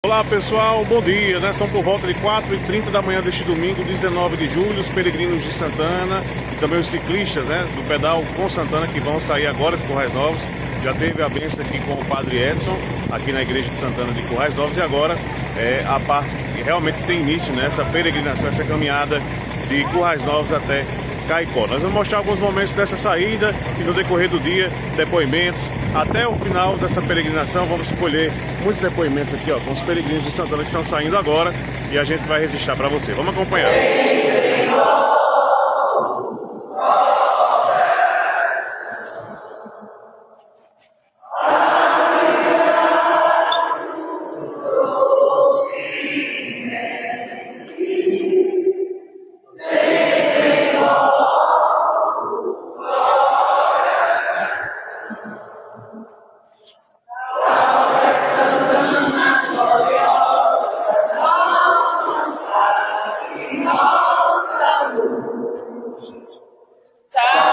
Olá pessoal, bom dia, né? São por volta de 4h30 da manhã deste domingo, 19 de julho, os peregrinos de Santana e também os ciclistas, né, do pedal com Santana que vão sair agora de Currais Novos. Já teve a bênção aqui com o Padre Edson, aqui na igreja de Santana de Currais Novos, e agora é a parte que realmente tem início, né, essa peregrinação, essa caminhada de Currais Novos até Caicó. Nós vamos mostrar alguns momentos dessa saída e no decorrer do dia, depoimentos. Até o final dessa peregrinação vamos colher muitos depoimentos aqui, ó, com os peregrinos de Santana que estão saindo agora e a gente vai registrar para você. Vamos acompanhar. Salve